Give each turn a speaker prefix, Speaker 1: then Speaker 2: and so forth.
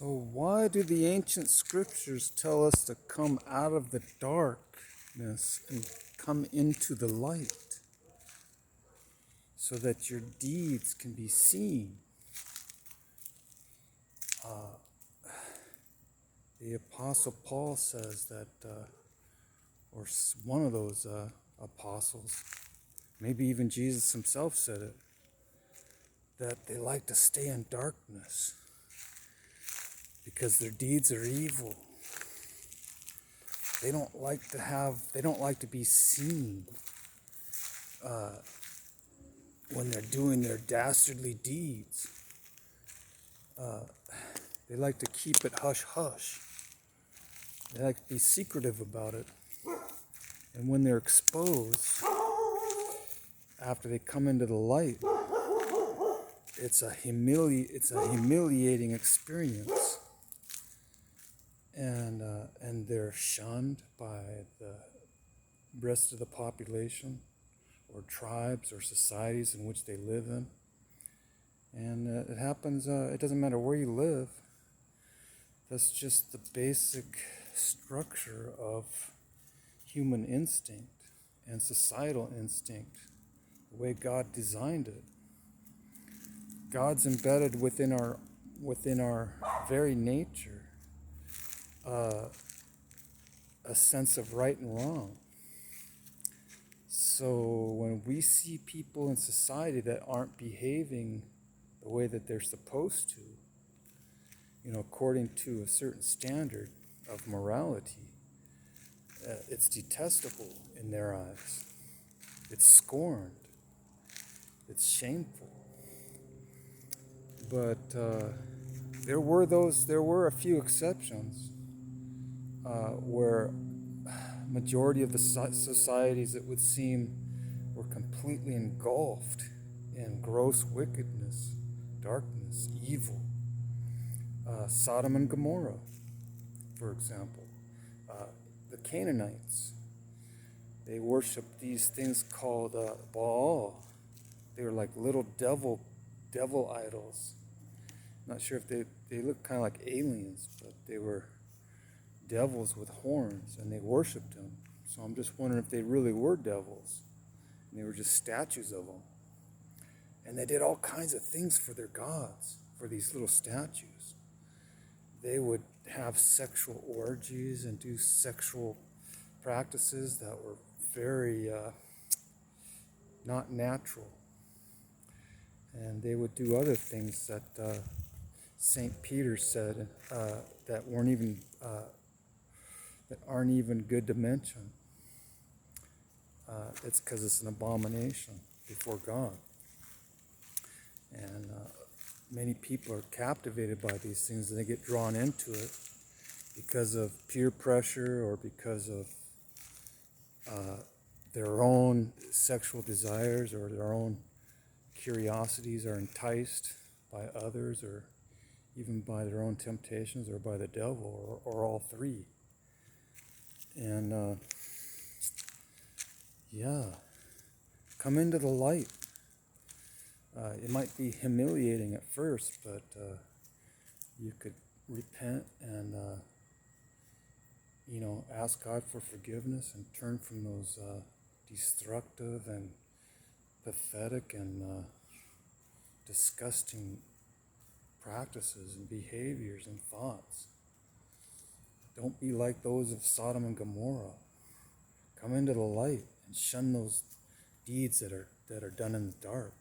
Speaker 1: So why do the ancient scriptures tell us to come out of the darkness and come into the light so that your deeds can be seen? The Apostle Paul says that, or one of those apostles, maybe even Jesus himself said it, that they like to stay in darkness because their deeds are evil. They don't like to be seen when they're doing their dastardly deeds. They like to keep it hush-hush. They like to be secretive about it. And when they're exposed, after they come into the light, it's a humiliating experience. And they're shunned by the rest of the population or tribes or societies in which they live in. And it happens, it doesn't matter where you live. That's just the basic structure of human instinct and societal instinct, the way God designed it. God's embedded within our very nature a sense of right and wrong. So when we see people in society that aren't behaving the way that they're supposed to, according to a certain standard of morality, it's detestable in their eyes. It's scorned. It's shameful. But there were a few exceptions where majority of the societies, it would seem, were completely engulfed in gross wickedness, darkness, evil. Sodom and Gomorrah, for example. The Canaanites, they worshiped these things called Baal. They were like little devil idols. Not sure if they looked kind of like aliens, but they were devils with horns, and they worshipped them. So I'm just wondering if they really were devils, and they were just statues of them. And they did all kinds of things for their gods, for these little statues. They would have sexual orgies and do sexual practices that were very not natural. And they would do other things that St. Peter said that aren't even good to mention. It's because it's an abomination before God. And many people are captivated by these things, and they get drawn into it because of peer pressure or because of their own sexual desires or their own curiosities are enticed by others, or even by their own temptations, or by the devil, or all three. And come into the light. It might be humiliating at first, but you could repent and ask God for forgiveness and turn from those destructive and pathetic and disgusting practices and behaviors and thoughts. Don't be like those of Sodom and Gomorrah. Come into the light and shun those deeds that are done in the dark.